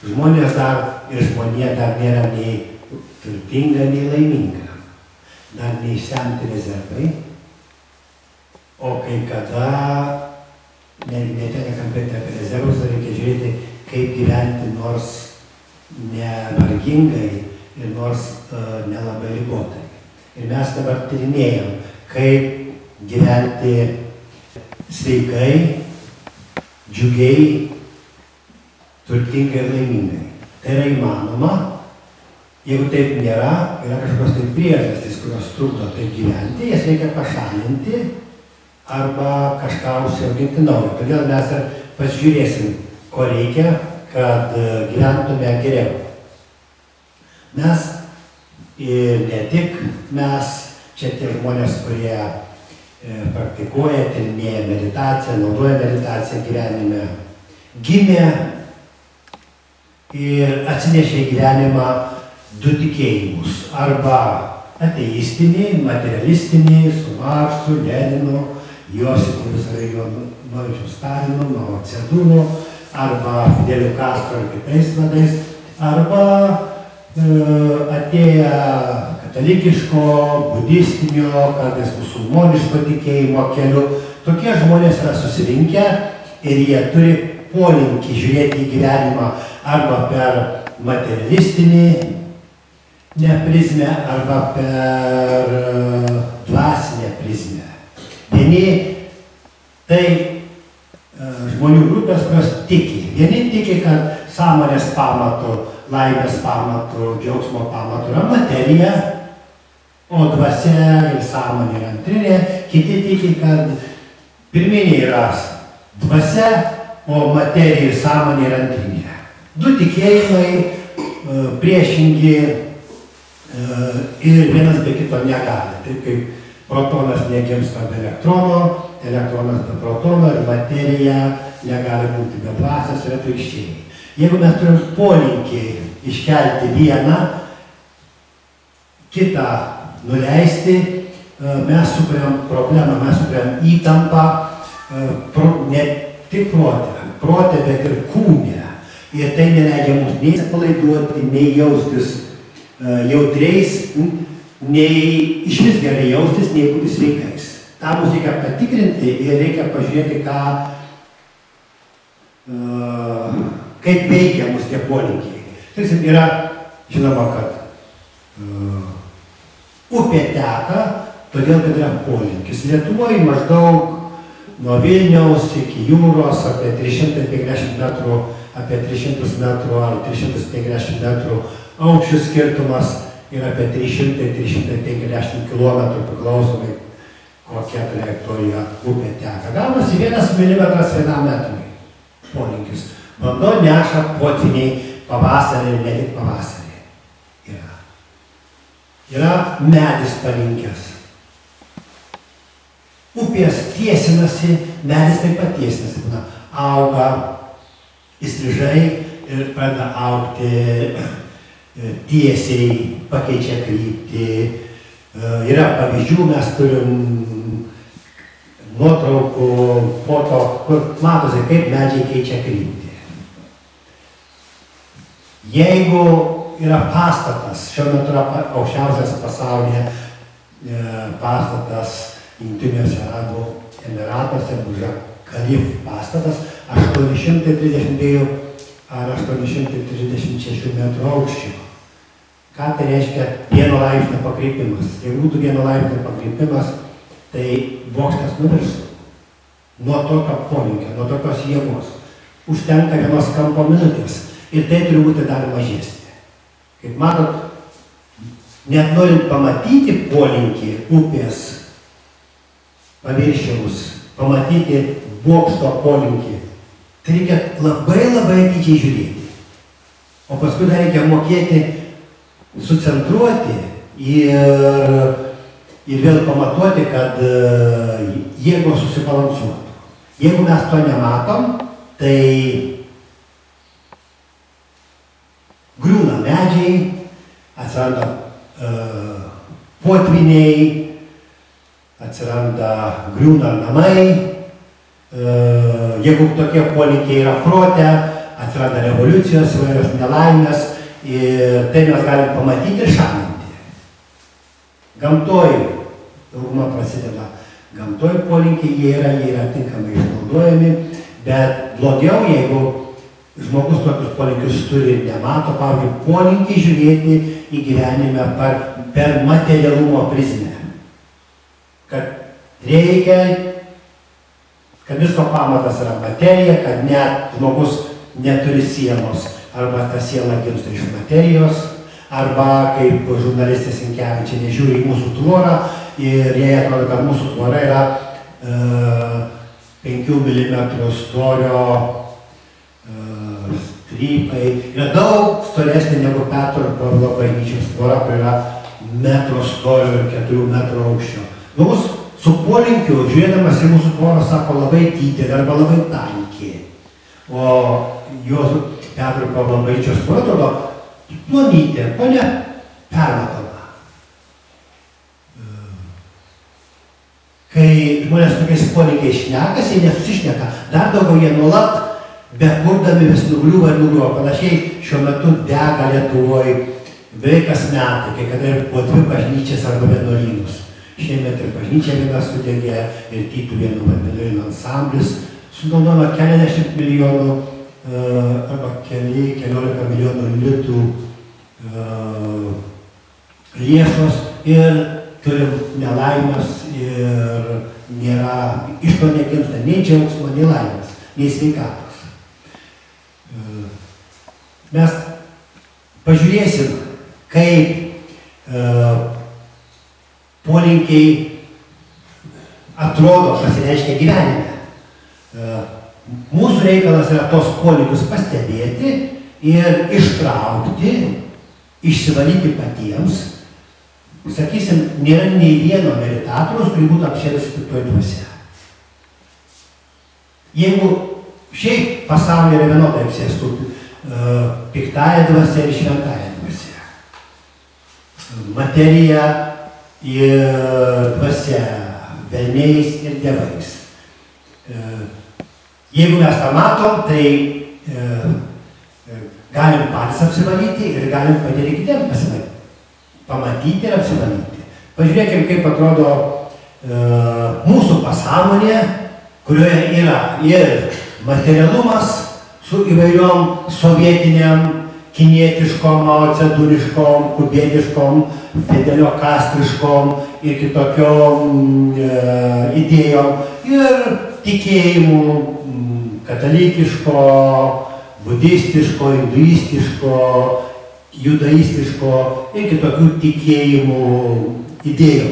Žmonės dar ir žmonija dar nėra nei turtinga, nei laiminga. Dar neišsemti rezervai. O kai kada, netenka kalbėti apie rezervus, reikia žiūrėti, kaip gyventi nors nevargingai ir nors nelabai ribotai. Ir mes dabar tyrinėjom, kaip gyventi sveikai, džiugiai, turtingai ir laimingai. Tai yra įmanoma. Jeigu taip nėra, yra kažkokios tai priežastys, kurios trukdo taip gyventi, jas reikia pašalinti arba kažką užsiauginti naujo. Todėl mes ir pasižiūrėsim, ko reikia, kad gyventume geriau. Mes ir ne tik mes, čia tie žmonės, kurie praktikuoja, tyrinėja meditaciją, naudoja meditaciją gyvenime, gimė ir atsinešė į gyvenimą du tikėjimus. Arba ateistinį, materialistinį, su Marksu, Leninu, Josifu Vissarionovičiu Stalinu, Mao Cedunu, arba Fideliu Castro ir kitais vadais, arba atėję katalikiško, budistinio, kartais musulmoniško tikėjimo keliu. Tokie žmonės yra susirinkę ir jie turi polinkį žiūrėti į gyvenimą arba per materialistinį prizmę, arba per dvasinę prizmę. Vieni tai žmonių grupės, kurios tiki. Vieni tiki, kad sąmonės pamatų, laimės pamatų, džiaugsmo pamatų yra materija, o dvasia ir sąmonė yra antrinė. Kiti tiki, kad pirminė yra dvasia, o materija ir sąmonė yra antrinė. Du tikėjimai priešingi ir vienas be kito negali. Taip kaip protonas negimsta be elektrono, elektronas be protono ir materija negali būti be dvasios ir atvirkščiai. Jeigu mes turim polinkį iškelti vieną, kitą nuleisti, mes sukuriam problemą, mes sukuriam įtampą, ne tik prote, bet ir kūne. Ir tai neleidžia mums nei atpalaiduoti, nei jaustis jautriais, nei iš vis gerai jaustis, nei būti sveikais. tą mus reikia patikrinti ir reikia pažiūrėti, kaip veikia mus tie polinkiai. Tarsi yra, žinoma, kad upė teka, todėl kad yra polinkis. Lietuvoje maždaug nuo Vilniaus iki jūros apie 350 metrų, apie 300 metrų ar 350 metrų aukščių skirtumas ir apie 300-350 km priklausomai kokia trajektorija upė teka. Gaunasi 1 milimetras 1 metrui polinkis. Vanduo neša potviniai pavasarį ir ne tik pavasarį. Yra medis palinkęs. Upės tiesinasi, medis taip pat tiesinasi. Auga įstrižai ir pradeda augti tiesiai, pakeičia kryptį. Yra pavyzdžių, mes turim nuotraukų, foto, kur matosi, kaip medžiai keičia kryptį. Jeigu yra pastatas, šiuo metu yra aukščiausias pasaulyje pastatas Jungtiniuose Arabų Emiratuose, Burj Khalif pastatas, 832 ar 836 metrų aukščio. Ką tai reiškia 1 laipsnio pakrypimas? Jeigu būtų 1 laipsnio pakrypimas, tai bokštas nuvirstų. Nuo tokio polinkio, nuo tokios jėgos. Užtenka 1 kampo minutės. Ir tai turi būti dar mažesnė. Kaip matot, net norint pamatyti polinkį upės paviršiaus, pamatyti bokšto polinkį, tai reikia labai atidžiai žiūrėti. O paskui dar reikia mokėti sucentruoti ir vėl pamatuoti, kad jėgos susibalansuotų. Jeigu mes to nematom, tai griūna medžiai, atsiranda potviniai, atsiranda griūna namai, jeigu tokie polinkiai yra prote, atsiranda revoliucijos, įvairios nelaimės ir tai mes galim pamatyti ir šalinti. Gamtoj dauguma prasideda. Gamtoj polinkiai jie yra tinkamai išnaudojami, bet blogiau, jeigu žmogus tokius polinkius turi ir nemato, pavyzdžiui, polinkį žiūrėti į gyvenimą per materialumo prizmę. Kad reikia, kad visko pamatas yra materija, kad net žmogus neturi sienos, arba ta siela gimsta iš materijos, arba kaip žurnalistė Sinkevičienė žiūri į mūsų tvorą ir jai atrodo, kad mūsų tvora yra 5 mm storio strypai. Yra daug storesnė negu Petro ir Povilo bažnyčios tvora, kur yra metro storio ir 4 metrų aukščio. Žmogus su polinkiu, žiūrėdamas į mūsų tvorą, sako labai didelė arba labai tankė. O jos Petro ir Povilo bažnyčios tvora atrodo plonytė, o ne permatoma. Kai žmonės tokiais polinkiais šnekasi, jie nesusišneka, dar daugiau jie nuolat bekurdami vis nugriuva ir nugriuva. Panašiai šiuo metu dega Lietuvoje beveik kas metai, kai kada ir po 2 bažnyčias arba vienuolynus. Šiemet ir bažnyčia viena sudegė, ir Tytuvėnų vienuolyno ansamblis. Sunaudojama keliasdešimt milijonų arba 11 milijonų litų lėšos ir turim nelaimės ir nėra, iš to negimsta nei džiaugsmo, nei laimės, nei sveikatos. Mes pažiūrėsim, kaip polinkiai atrodo, pasireiškia gyvenime. Mūsų reikalas yra tos polinkius pastebėti ir ištraukti, išsivalyti patiems. Sakysim, nėra nei vieno meditatoriaus, kuri būtų apsėdęs piktoj dvasia. Jeigu šiaip pasaulyje yra vienodai apsėstų piktąją dvasią ir šventąją dvasią. Materija ir dvasia, velniais ir dievais. Jeigu mes tą matom, tai galim patys apsivalyti ir galim padėti kitiems pasivalyti. Pamatyti ir apsivalyti. Pažiūrėkime, kaip atrodo mūsų pasąmonė, kurioje yra ir materialumas su įvairiom sovietiniam, kinietiškom, maocedūriškom, kubietiškom, Fidelio kastriškom ir kitokiom idėjom ir tikėjimų katalikiško, budistiško, hinduistiško, judaistiško ir kitokių tikėjimų idėjų.